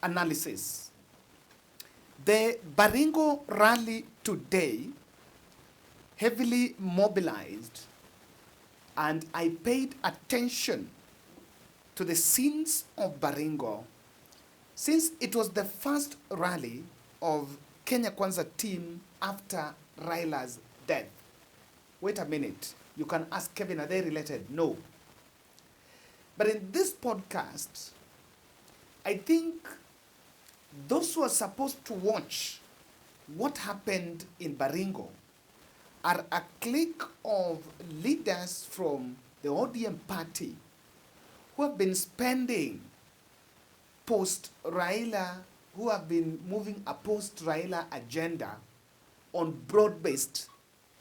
analysis. The Baringo rally today heavily mobilized, and I paid attention to the scenes of Baringo since it was the first rally of Kenya Kwanza team after Raila's death. Wait a minute. You can ask Kevin, are they related? No. But in this podcast, I think those who are supposed to watch what happened in Baringo are a clique of leaders from the ODM party who have been spending post-Raila, who have been moving a post-Raila agenda on broad-based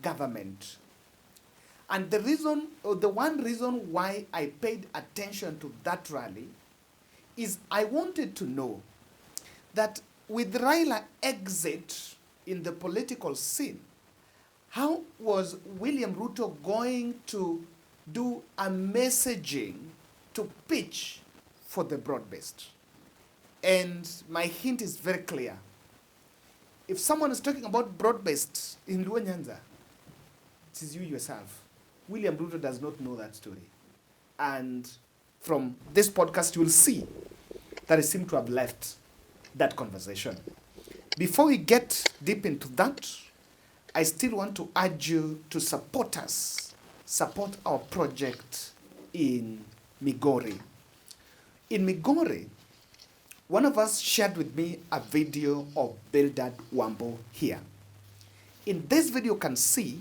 government. And the reason, or the one reason why I paid attention to that rally is I wanted to know that with Raila exit in the political scene, how was William Ruto going to do a messaging to pitch for the broad-based? And my hint is very clear. If someone is talking about broad-based in Luo Nyanza, it is you yourself. William Ruto does not know that story. And from this podcast, you will see that I seem to have left that conversation. Before we get deep into that, I still want to urge you to support us, support our project in Migori. In Migori, one of us shared with me a video of Bildad Wambo here. In this video, you can see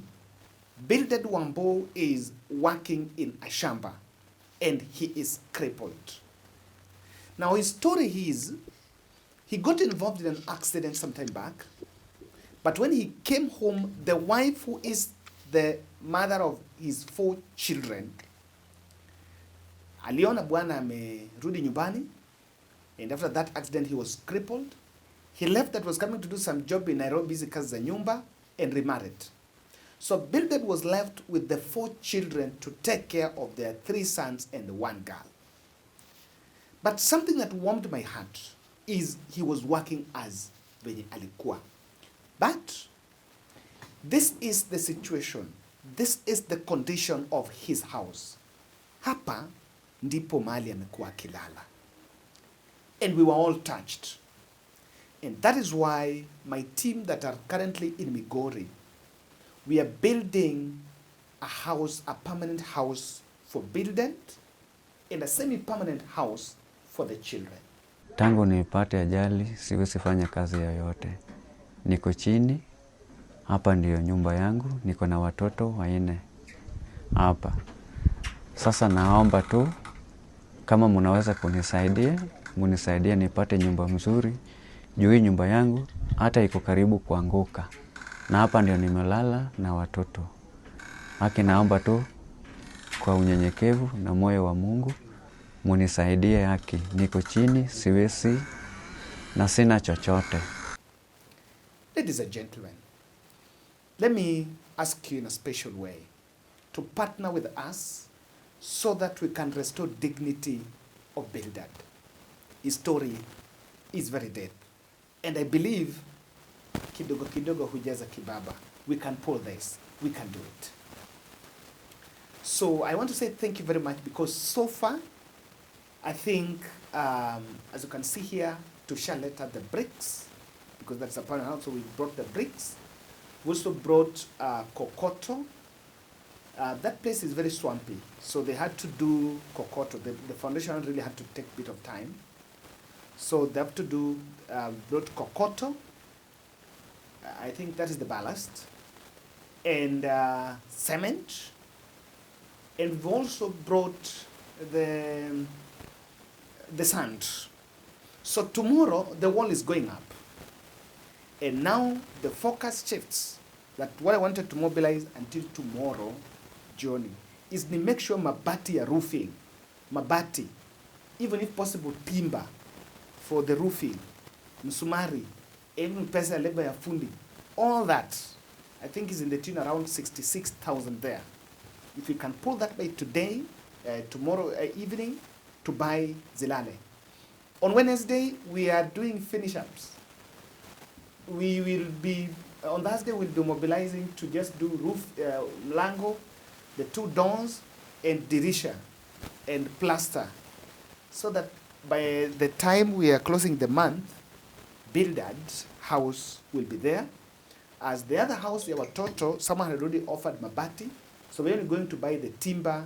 Bildad Wambo is working in a shamba and he is crippled. Now his story is, he got involved in an accident some time back, but when he came home, the wife, who is the mother of his 4 children, aliona bwana amerudi nyumbani, and after that accident he was crippled. He left that, was coming to do some job in Nairobi, hizi kazi za nyumba, and remarried. So Bildad was left with the 4 children to take care of their 3 sons and 1 girl. But something that warmed my heart is he was working as venye alikuwa. But this is the situation. This is the condition of his house. Hapa ndipo mahali amekuwa akilala. And we were all touched. And that is why my team that are currently in Migori, we are building a house, a permanent house for Bildad, and a semi-permanent house for the children. Tangu nipate ajali, siwezi fanya kazi yoyote. Niko chini, hapa ndiyo nyumba yangu, niko na watoto 4 hapa. Sasa naomba tu, kama mnaweza kunisaidia nipate nyumba mzuri. Juu hii nyumba yangu, hata iko karibu kuanguka. Na hapa ndiyo nimelala na watoto. Haki naomba tu, kwa unyenyekevu na moyo wa Mungu, munisaidie haki. Niko chini, siwezi, na sina chochote. Ladies and gentlemen, let me ask you in a special way to partner with us so that we can restore dignity of Bildad. His story is very deep. And I believe, kidogo kidogo hujaza kibaba, we can pull this, we can do it. So I want to say thank you very much, because so far, I think, as you can see here, to share later the bricks, because that's a part of, so we brought the bricks. We also brought kokoto. That place is very swampy, so they had to do kokoto. The foundation really had to take a bit of time. So they have to do, brought kokoto. I think that is the ballast. And cement. And we've also brought the sand. So tomorrow, the wall is going up. And now the focus shifts. That what I wanted to mobilize until tomorrow, Johnny, is to make sure mabati ya roofing, mabati, even if possible timber for the roofing, msumari, even pesa ya labor ya fundi, all that, I think is in the tune around 66,000 there. If you can pull that by today, tomorrow evening, to buy zilale. On Wednesday, we are doing finish-ups. We will be, on Thursday, we'll be mobilizing to just do roof, mlango, the 2 doors, and dirisha, and plaster. So that by the time we are closing the month, Bildad's house will be there. As the other house, our Toto, someone had already offered mabati. So we're only going to buy the timber,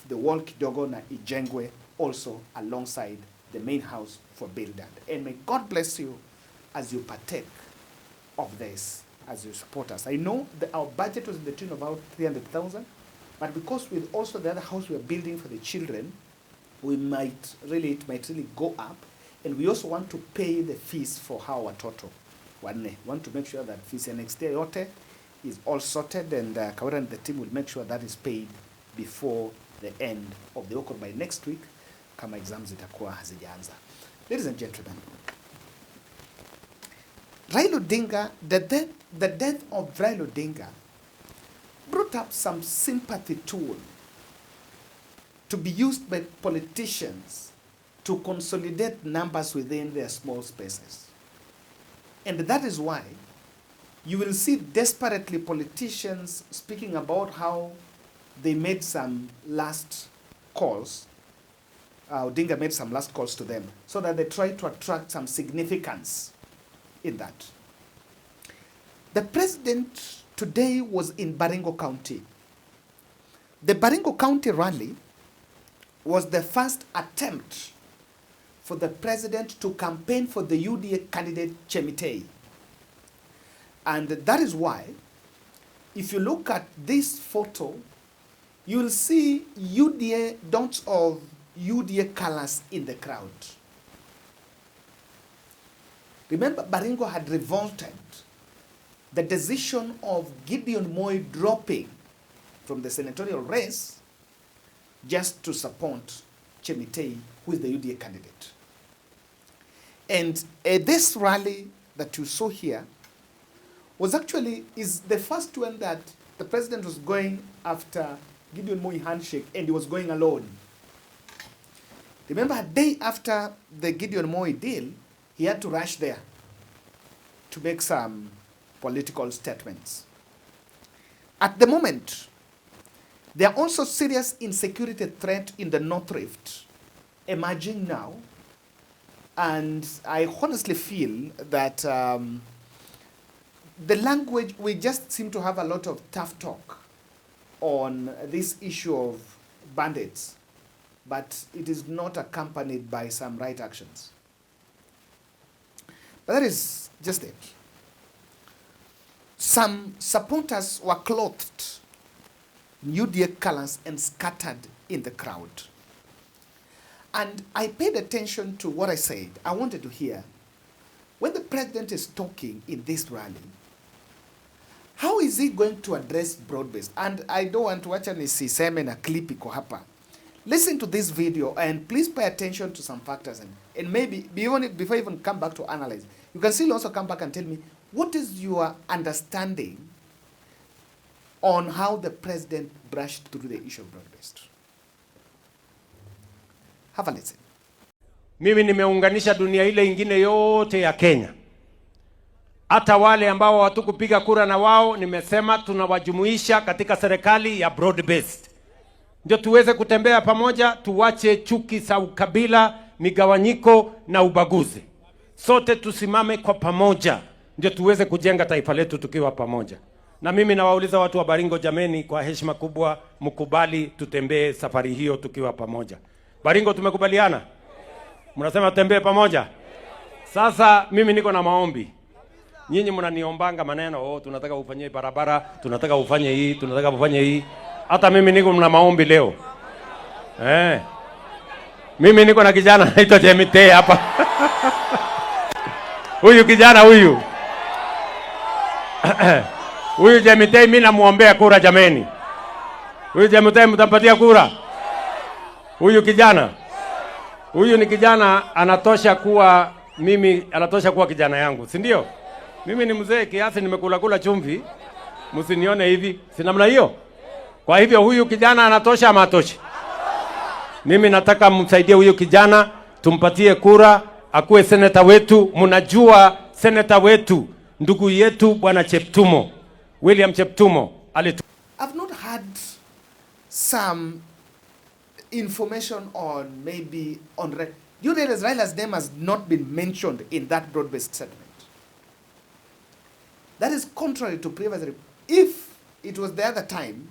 the wall kidogo na ijengwe also alongside the main house for Bildad. And may God bless you as you partake of this, as you support us. I know that our budget was in the tune of about 300,000, but because with also the other house we are building for the children, it might really go up. And we also want to pay the fees for our Toto. We want to make sure that fees next year yote is all sorted, and Kawera and the team will make sure that is paid before the end of the Oktober by next week, kama exams zitakuwa hazijaanza. Ladies and gentlemen, Raila Odinga, the death of Raila Odinga brought up some sympathy tool to be used by politicians to consolidate numbers within their small spaces. And that is why you will see desperately politicians speaking about how they made some last calls. Odinga made some last calls to them so that they try to attract some significance in that. The president today was in Baringo County. The Baringo County rally was the first attempt for the president to campaign for the UDA candidate Chemitei. And that is why, if you look at this photo, you will see UDA, dots of UDA colors in the crowd. Remember, Baringo had revolted the decision of Gideon Moi dropping from the senatorial race just to support Chemitei, who is the UDA candidate. And this rally that you saw here was actually is the first one that the president was going after Gideon Moi handshake, and he was going alone. Remember, a day after the Gideon Moi deal, he had to rush there to make some political statements. At the moment, there are also serious insecurity threat in the North Rift emerging now, and I honestly feel that the language, we just seem to have a lot of tough talk on this issue of bandits, but it is not accompanied by some right actions. But that is just it. Some supporters were clothed in UDA colors and scattered in the crowd. And I paid attention to what I said. I wanted to hear, when the president is talking in this rally, how is he going to address broad-based? And I don't want to watch any siseme na clip iko hapa. Listen to this video and please pay attention to some factors. And maybe before you even come back to analyze, you can still also come back and tell me, what is your understanding on how the president brushed through the issue of broad-based? Have a listen. Mimi nimeunganisha dunia ile ingine yote ya Kenya. Hata wale ambao hawatukupiga kura na wao nimesema tunawajumuisha katika serikali ya broad based. Ndio tuweze kutembea pamoja, tuwache chuki za ukabila, migawanyiko na ubaguzi. Sote tusimame kwa pamoja, ndio tuweze kujenga taifa letu tukiwa pamoja. Na mimi nawauliza watu wa Baringo, jameni, kwa heshima kubwa mkubali tutembee safari hiyo tukiwa pamoja. Baringo, tumekubaliana? Mnasema tutembee pamoja? Sasa mimi niko na maombi. Nyinyi mnaniombanga maneno, tunataka ufanye barabara, tunataka ufanye hii, tunataka ufanye hii. Hata mimi niko na maombi leo. Mimi niko na kijana anaitwa Chemitei hapa. Huyu kijana huyu. Huyu Chemitei mimi namuombea kura jameni. Huyu Chemitei mtampatia kura? Huyu kijana. Huyu ni kijana anatosha kuwa kijana yangu, si ndio? Mimi ni mzee kiasi, nimekula chumvi. Msinione hivi. Si namna hiyo? Kwa hivyo huyu kijana anatosha ama atoshi? Mimi nataka msaidie huyu kijana tumpatie kura akuwe seneta wetu. Mnajua seneta wetu ndugu yetu bwana Cheptumo, William Cheptumo I've not had some information on maybe on you realize Raila's name has not been mentioned in that broad-based settlement. That is contrary to previous. If it was the other time,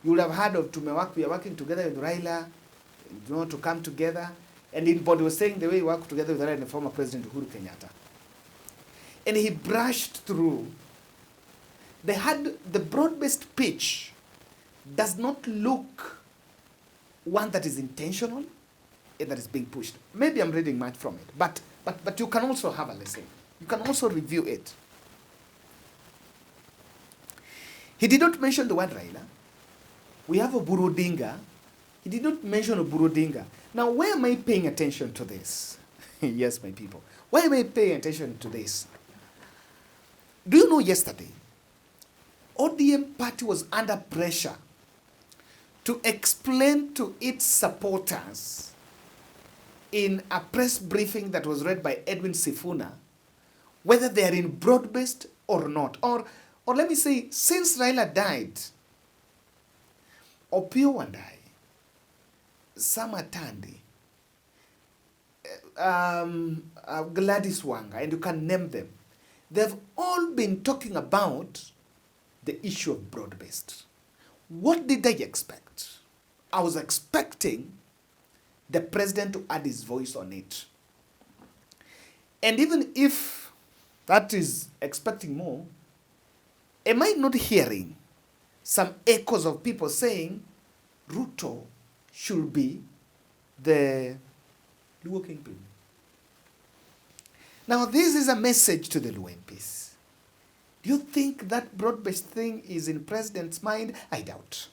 you would have heard of we are working together with Raila, to come together. And everybody was saying the way we work together with Raila and the former President Uhuru Kenyatta. And he brushed through. The broad-based pitch does not look one that is intentional and that is being pushed. Maybe I'm reading much from it, but you can also have a lesson. You can also review it. He did not mention the word Raila. We have Oburu Odinga. He did not mention Oburu Odinga. Now, why am I paying attention to this? Yes, my people. Why am I paying attention to this? Do you know yesterday, ODM party was under pressure to explain to its supporters in a press briefing that was read by Edwin Sifuna whether they are in broad-based or not. Or let me say, since Raila died, Opio Wandai, Sama Tandi, Gladys Wanga, and you can name them, they've all been talking about the issue of broad-based. What did I expect? I was expecting the president to add his voice on it. And even if that is expecting more, am I not hearing some echoes of people saying Ruto should be the Luo Kingpin? Now, this is a message to the Luo MPs. Do you think that broad-based thing is in president's mind? I doubt.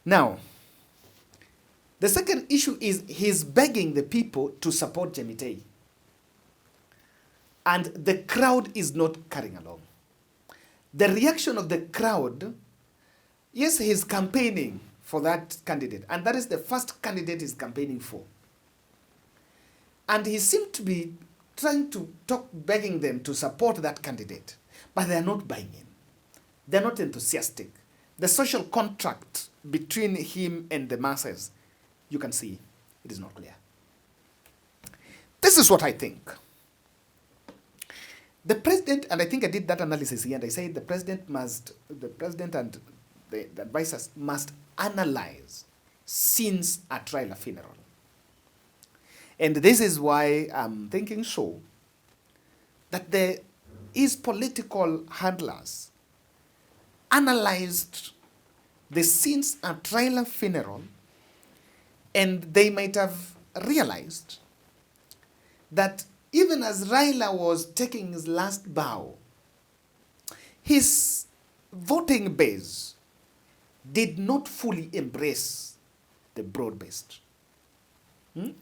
Now, the second issue is he's begging the people to support Jemitei. And the crowd is not carrying along. The reaction of the crowd, yes, he's campaigning for that candidate. And that is the first candidate he's campaigning for. And he seemed to be trying to begging them to support that candidate. But they are not buying in. They're not enthusiastic. The social contract between him and the masses, you can see it is not clear. This is what I think. The president, and I think I did that analysis here, and I said the president and the advisors must analyze scenes at Raila funeral. And this is why I'm thinking so, that there is political handlers analyzed the scenes at Raila funeral, and they might have realized that even as Raila was taking his last bow, his voting base did not fully embrace the broad-based. Can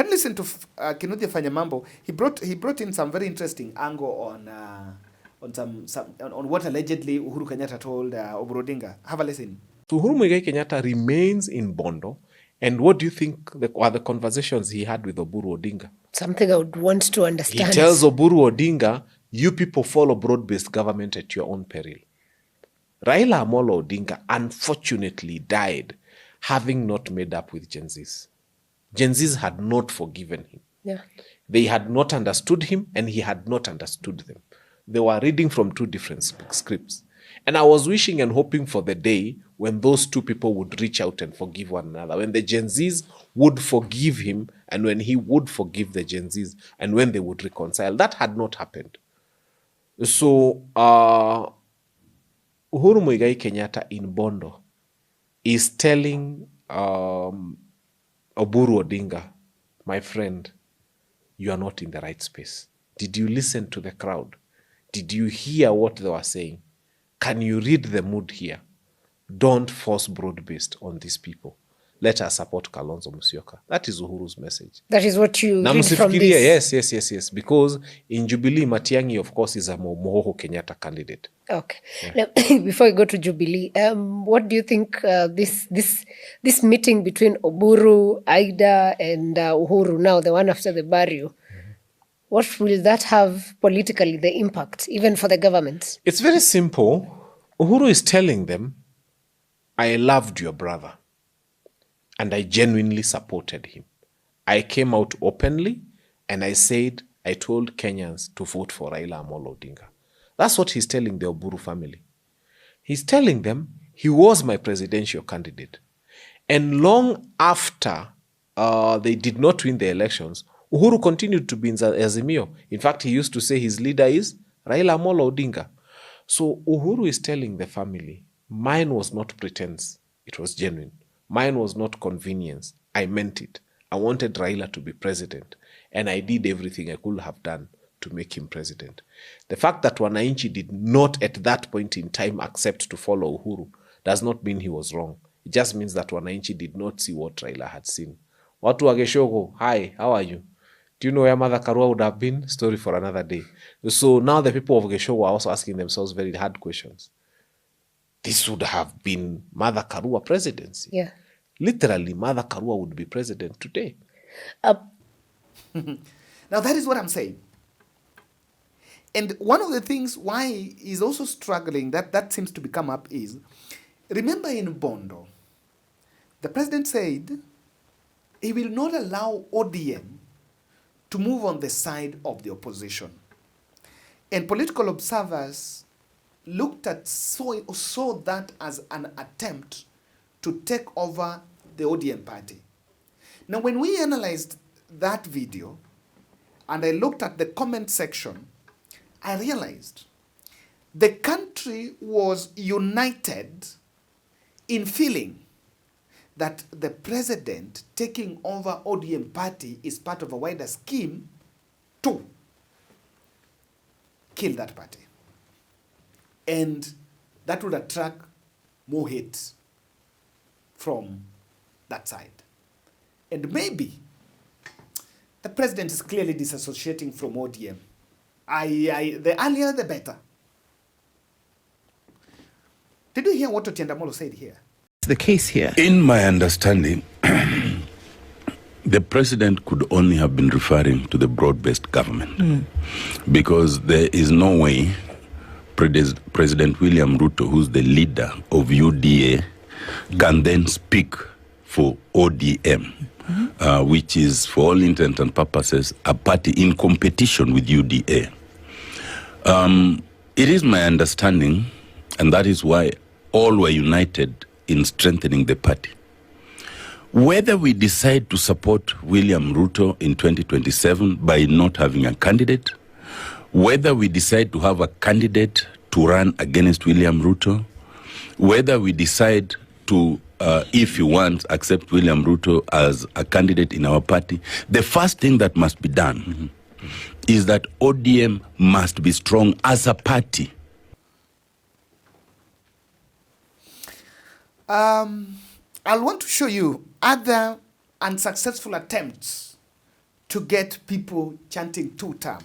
you listen to Kinuthia Fanyamambo? He brought in some very interesting angle on what allegedly Uhuru Kenyatta told Oburu Odinga. Have a listen. So Uhuru Kenyatta remains in Bondo. And what do you think are the conversations he had with Oburu Odinga? Something I would want to understand. He tells Oburu Odinga, you people follow broad-based government at your own peril. Raila Amolo Odinga unfortunately died having not made up with Gen Zs. Gen Zs had not forgiven him. Yeah. They had not understood him and he had not understood them. They were reading from two different scripts. And I was wishing and hoping for the day when those two people would reach out and forgive one another, when the Gen Zs would forgive him and when he would forgive the Gen Zs and when they would reconcile. That had not happened. So Uhuru Kenyatta in Bondo is telling Oburu Odinga, my friend, you are not in the right space. Did you listen to the crowd? Did you hear what they were saying? Can you read the mood here? Don't force broad-based on these people. let us support Kalonzo Musyoka. That is Uhuru's message. That is what you Na read from this. yes. Because in Jubilee, Matiang'i, of course, is a Uhuru Kenyatta candidate. Okay. Now, before we go to Jubilee, what do you think this meeting between Oburu, Aida, and Uhuru, now the one after the Baringo, what will that have politically, the impact, even for the government? It's very simple. Uhuru is telling them, I loved your brother and I genuinely supported him. I came out openly and I said, I told Kenyans to vote for Raila Amolo Odinga. That's what he's telling the Oburu family. He's telling them he was my presidential candidate. And long after they did not win the elections, Uhuru continued to be in Azimio. In fact, he used to say his leader is Raila Amolo Odinga. So Uhuru is telling the family, mine was not pretense. It was genuine. Mine was not convenience. I meant it. I wanted Raila to be president. And I did everything I could have done to make him president. The fact that Wananchi did not at that point in time accept to follow Uhuru does not mean he was wrong. It just means that Wananchi did not see what Raila had seen. Watu wa Geshogo, hi, how are you? Do you know where Mother Karua would have been? Story for another day. So now the people of Geshogo are also asking themselves very hard questions. This would have been Mother Karua presidency. Yeah. Literally, Mother Karua would be president today. Now, that is what I'm saying. And one of the things why he's also struggling, that seems to be come up is, remember in Bondo, the president said he will not allow ODM to move on the side of the opposition. And political observers looked at, saw that as an attempt to take over the ODM party. Now, when we analyzed that video, and I looked at the comment section, I realized the country was united in feeling that the president taking over ODM party is part of a wider scheme to kill that party. And that would attract more hate from that side. And maybe the president is clearly disassociating from ODM. The earlier, the better. Did you hear what Otiendamolo said here? The case here. In my understanding, the president could only have been referring to the broad-based government because there is no way President William Ruto, who's the leader of UDA, can then speak for ODM, which is, for all intents and purposes, a party in competition with UDA. It is my understanding, and that is why all were united in strengthening the party. Whether we decide to support William Ruto in 2027 by not having a candidate, whether we decide to have a candidate to run against William Ruto, whether we decide to, if you want, accept William Ruto as a candidate in our party, the first thing that must be done is that ODM must be strong as a party. I'll want to show you other unsuccessful attempts to get people chanting TUTAM.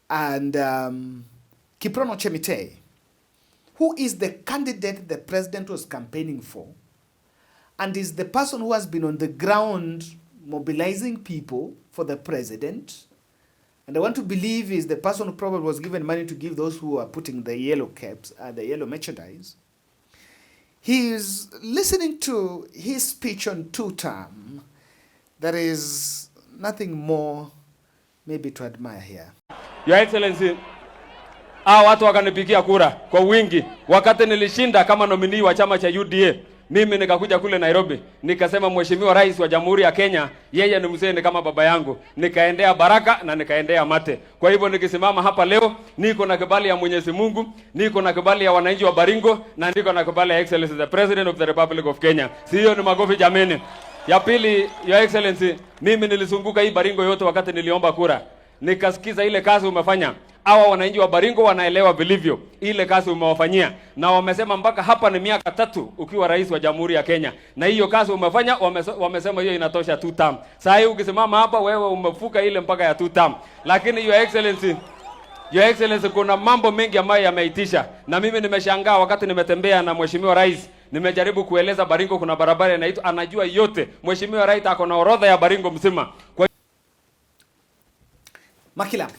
And Kiprono Chemitei, who is the candidate the president was campaigning for, and is the person who has been on the ground mobilizing people for the president. And I want to believe is the person who probably was given money to give those who are putting the yellow caps, the yellow merchandise. He is listening to his speech on TUTAM. There is nothing more maybe to admire here. Your Excellency, watu wakanipigia kura kwa wingi wakati nilishinda kama nominee wa chama cha UDA. Mimi nikakuja kule Nairobi, nikasema Mheshimiwa Rais wa Jamhuri ya Kenya, yeye ni mzee kama baba yangu. Nikaendea baraka na nikaendea mate. Kwa hivyo nikisimama hapa leo, niko na kibali ya Mwenyezi Mungu, niko na kibali ya wananchi wa Baringo, na niko na kibali ya Excellency the President of the Republic of Kenya. Sio ni magofi jameni. Ya pili, Your Excellency, mimi nilizunguka hii Baringo yote wakati niliomba kura. Nikasikiza ile kazi umefanya. Hawa wananchi wa Baringo wanaelewa vilivyo ile kazi umewafanyia, na wamesema mpaka hapa ni miaka 3 ukiwa rais wa Jamhuri ya Kenya, na hiyo kazi umefanya, wamesema hiyo inatosha 2 term. Sasa hii ukisimama hapa wewe umefuka ile mpaka ya 2 term. Lakini Your Excellency, kuna mambo mengi ambayo yameitisha, na mimi nimeshangaa wakati nimetembea na Mheshimiwa Rais, nimejaribu kueleza Baringo kuna barabara inaitwa, anajua yote. Mheshimiwa Rais ako na orodha ya Baringo mzima. Makila,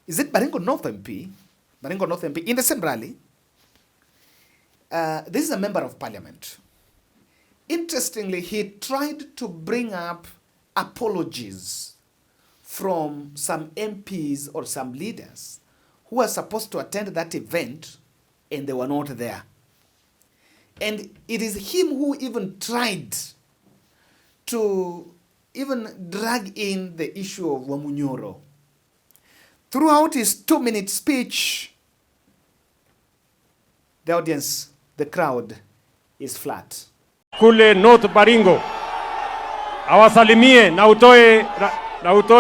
is it Baringo North MP? Baringo North MP in the same rally. This is a member of parliament. Interestingly, he tried to bring up apologies from some MPs or some leaders who were supposed to attend that event and they were not there. And it is him who even tried to even drag in the issue of Wamunyoro. Throughout his 2-minute speech, the audience, the crowd is flat. Kule North Baringo awasalimie na utoe Rais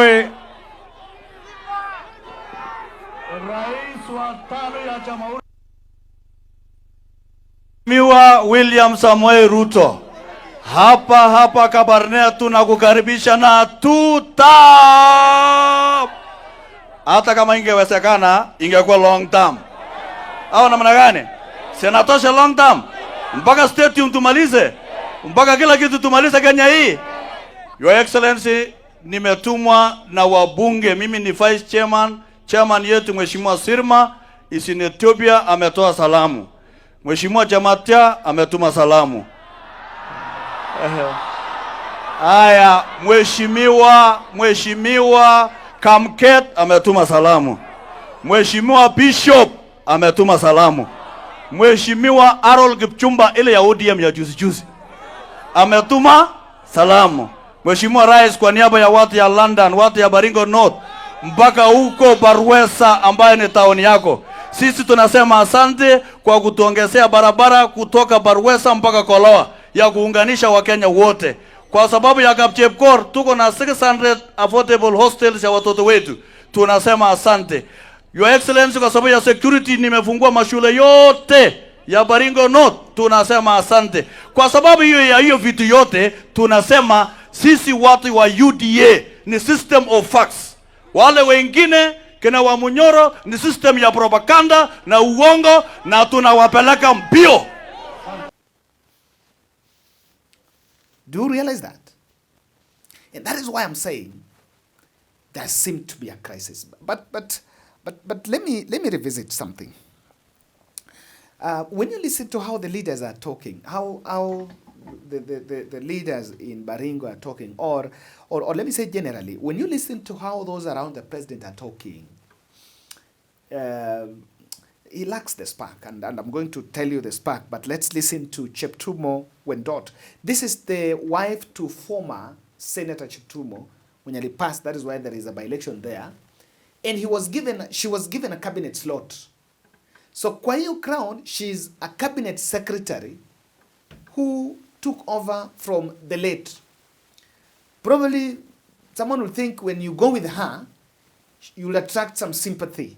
wa 5 ya Jamhuri Mheshimiwa William Samoei Ruto, hapa Kabarnet tunakukaribisha na TUTAM. Hata kama ingewezekana ingekuwa long term. Au namna gani? Senatosha long term. Mpaka stadium tumalize. Mpaka kila kitu tumalize Kenya hii. Your Excellency, nimetumwa na wabunge. Mimi ni vice chairman yetu Mheshimiwa Sirma is in Ethiopia, ametoa salamu. Mheshimiwa Jamatia ametuma salamu. Haya, Mheshimiwa Kamket ametuma salamu. Mheshimiwa Bishop ametuma salamu. Mheshimiwa Harold Kipchumba ile ya ODM ya juzi ametuma salamu. Mheshimiwa Rais, kwa niaba ya watu ya London, watu ya Baringo North, mpaka huko Barwesa ambaye ni taoni yako, sisi tunasema asante kwa kutuongezea barabara kutoka Barwesa mpaka Koloa ya kuunganisha Wakenya wote. Kwa sababu ya Kapchepkor tuko na 600 affordable hostels ya watoto wetu. Tunasema asante. Your Excellency, kwa sababu ya security nimefungua mashule yote ya Baringo North. Tunasema asante. Kwa sababu hiyo vitu yote tunasema sisi watu wa UDA ni system of facts. Wale wengine kina Wamunyoro ni system ya propaganda na uongo, na tunawapeleka mbio. Do you realize that? And that is why I'm saying there seemed to be a crisis. But let me revisit something. When you listen to how the leaders are talking, how the leaders in Baringo are talking, or let me say generally, when you listen to how those around the president are talking, he lacks the spark, and I'm going to tell you the spark, but let's listen to Cheptumo Wendot. This is the wife to former Senator Cheptumo when he passed. That is why there is a by-election there. And she was given a cabinet slot. So kwa hiyo crown, she's a cabinet secretary who took over from the late. Probably someone will think when you go with her, you'll attract some sympathy.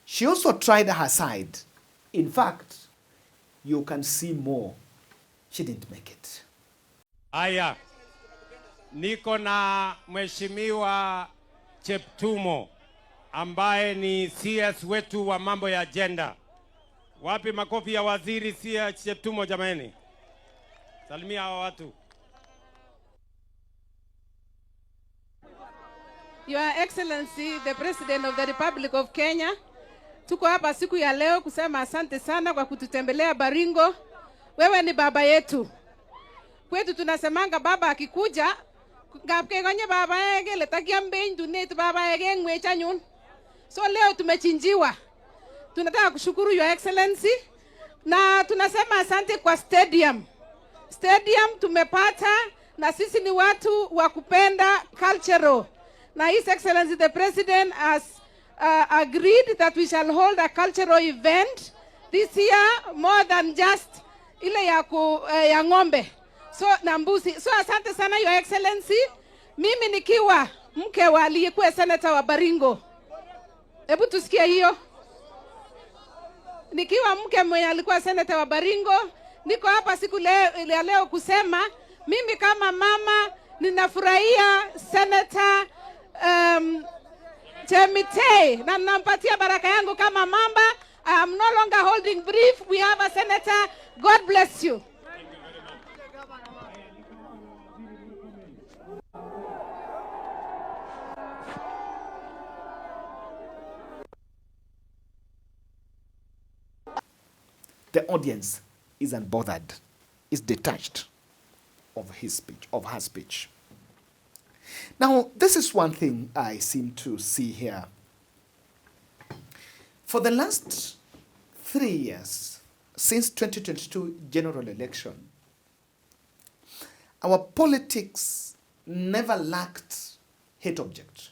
She also tried her side. In fact, you can see more. She didn't make it. Aya, niko na Mheshimiwa Cheptumo ambaye ni CS wetu wa mambo ya agenda. Wapi makofi ya waziri CS Cheptumo jamani? Salimia hawa watu. Your Excellency, the President of the Republic of Kenya, tuko hapa siku ya leo kusema asante sana kwa kututembelea Baringo. Wewe ni baba yetu. Kwetu tunasemanga baba akikuja, ngapkegonye baba yake letakiambe dunet baba yake ngwecha nyun. So leo tumechinjiwa. Tunataka kushukuru Your Excellency na tunasema asante kwa stadium. Stadium tumepata, na sisi ni watu wa kupenda cultural. Na His Excellency the President has agreed that we shall hold a cultural event this year, more than just ile ya ng'ombe. So na mbuzi. So asante sana Your Excellency. Mimi nikiwa mke wa aliyekuwa senator wa Baringo. Hebu tusikie hiyo. Nikiwa mke mwenye alikuwa seneta wa Baringo, niko hapa siku ya leo kusema mimi kama mama ninafurahia seneta Chemitei na nampatia baraka yangu kama mama. I am no longer holding brief. We have a senator. God bless you. The audience is unbothered, is detached of his speech, of her speech. Now, this is one thing I seem to see here. For the last 3 years, since 2022 general election, our politics never lacked hate object.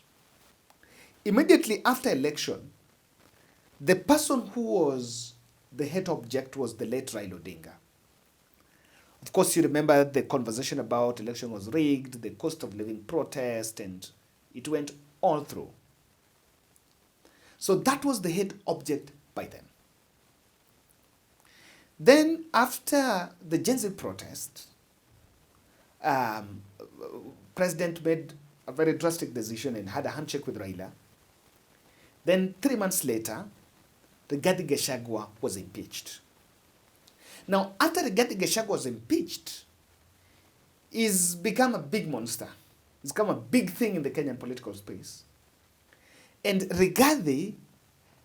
Immediately after election, the person who was the hate object was the late Raila Odinga. Of course, you remember the conversation about election was rigged, the cost of living protest, and it went all through. So that was the hate object by then. Then, after the Gen Z protest, President made a very drastic decision and had a handshake with Raila. Then, 3 months later, Rigathi Gachagua was impeached. Now, after Rigathi Gachagua was impeached, he's become a big monster. He's become a big thing in the Kenyan political space. And Rigathi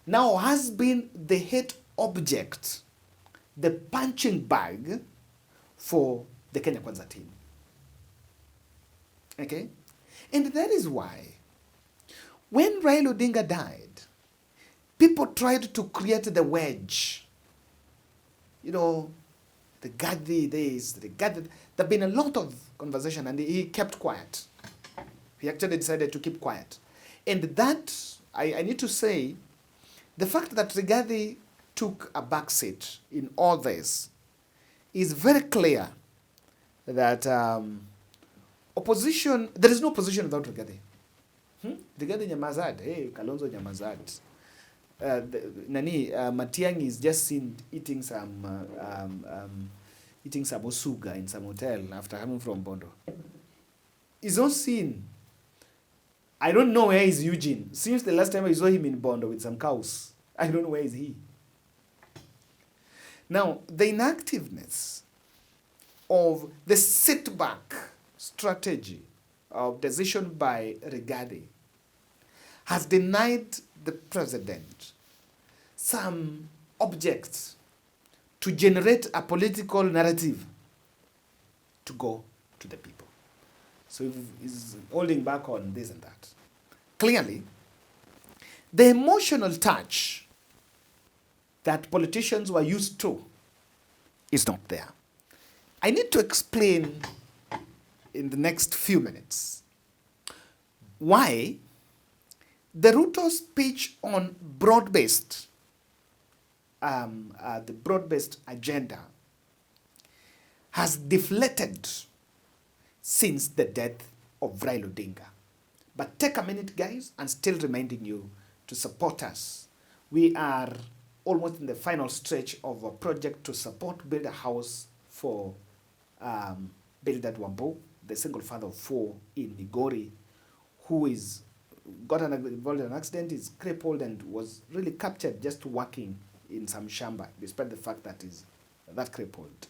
now has been the hate object, the punching bag for the Kenya Kwanza team. Okay? And that is why, when Raila Odinga died, people tried to create the wedge. You know, Rigathi this, Rigathi. There have been a lot of conversation, and he kept quiet. He actually decided to keep quiet. And that, I need to say, the fact that Rigathi took a backseat in all this is very clear that opposition, there is no opposition without Rigathi. Rigathi nyamazad, hey, Kalonzo nyamazad. Matiang'i is just seen eating some osuga in some hotel after coming from Bondo. He's not seen. I don't know where is Eugene. Since the last time I saw him in Bondo with some cows, I don't know where is he. Now, the inactiveness of the sit-back strategy of decision by Rigathi has denied the president some objects to generate a political narrative to go to the people. So he's holding back on this and that. Clearly, the emotional touch that politicians were used to is not there. I need to explain in the next few minutes why the Ruto speech on broad-based, the broad-based agenda has deflated since the death of Raila Odinga. But take a minute, guys, and still reminding you to support us. We are almost in the final stretch of a project to support Build a House for Bildad Wambo, the single father of 4 in Migori, who is involved in an accident, is crippled, and was really captured just working in some shamba, despite the fact that he's that crippled.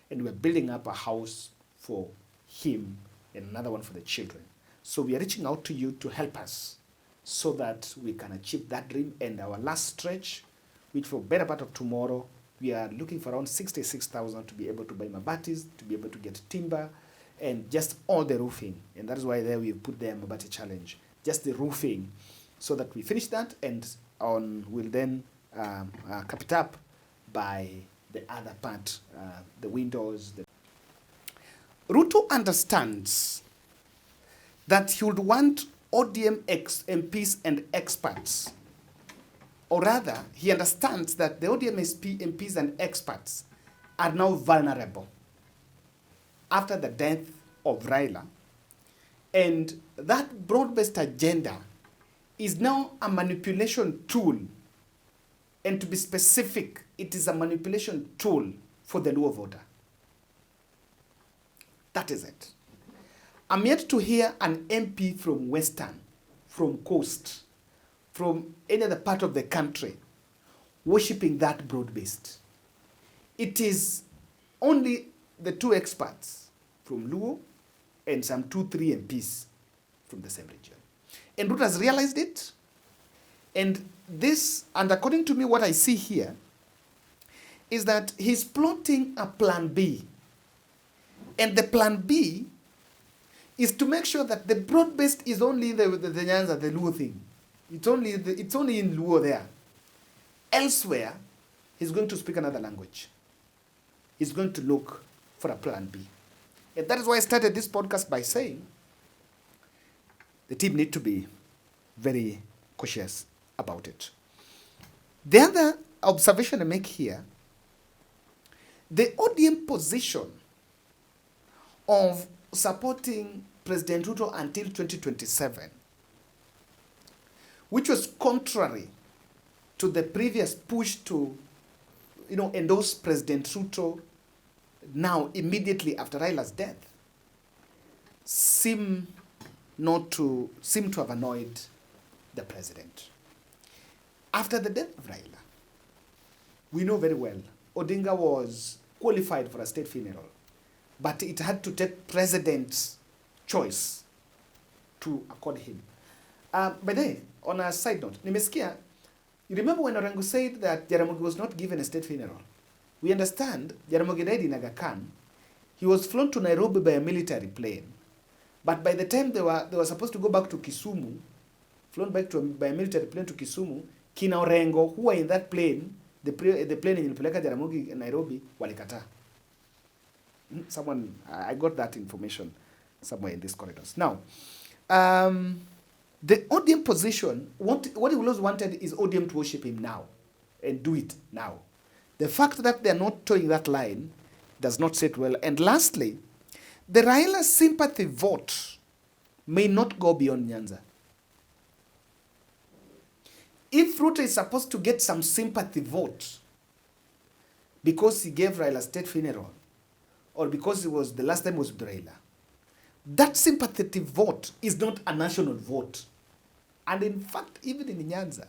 And we're building up a house for him and another one for the children. So we are reaching out to you to help us so that we can achieve that dream. And our last stretch, which for better part of tomorrow, we are looking for around 66,000 to be able to buy mabatis, to be able to get timber, and just all the roofing. And that is why there we put the Mabati challenge, just the roofing, so that we finish that, and we'll then cap it up by the other part, the windows. Ruto understands that he would want ODM MPs and experts, or rather, he understands that the ODM MPs and experts are now vulnerable after the death of Raila, and that broad-based agenda is now a manipulation tool. And to be specific, it is a manipulation tool for the Luo voter. That is it. I'm yet to hear an MP from Western, from Coast, from any other part of the country worshipping that broad-based. It is only the two experts from Luo and some 2-3 MPs from the same region. And Ruto has realized it. And this, and according to me, what I see here is that he's plotting a plan B. And the plan B is to make sure that the broad-based is only the Nyanza, the Luo thing. It's only in Luo there. Elsewhere, he's going to speak another language. He's going to look for a plan B. And that is why I started this podcast by saying the team need to be very cautious about it. The other observation I make here, the ODM position of supporting President Ruto until 2027, which was contrary to the previous push to, endorse President Ruto now immediately after Raila's death, seem to have annoyed the president. After the death of Raila, we know very well Odinga was qualified for a state funeral, but it had to take president's choice to accord him. By the way, on a side note, nimesikia, you remember when Orengo said that Jaramogi was not given a state funeral? We understand Jaramogi died in Aga Khan. He was flown to Nairobi by a military plane. But by the time they were supposed to go back to Kisumu, flown back by a military plane to Kisumu, Kina Orengo, who were in that plane, the plane in Peleka Jaramogi in Nairobi, walikata. I got that information somewhere in these corridors. Now, the ODM position, what he always wanted is ODM to worship him now and do it now. The fact that they're not towing that line does not sit well. And lastly, the Raila sympathy vote may not go beyond Nyanza. If Ruto is supposed to get some sympathy vote because he gave Raila state funeral, or because it was the last time was with Raila, that sympathetic vote is not a national vote. And in fact, even in Nyanza,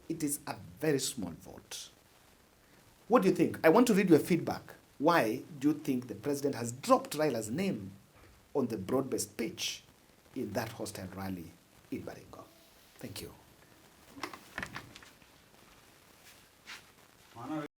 it is a very small vote. What do you think? I want to read your feedback. Why do you think the president has dropped Raila's name on the broad-based pitch in that hostile rally in Baringo? Thank you.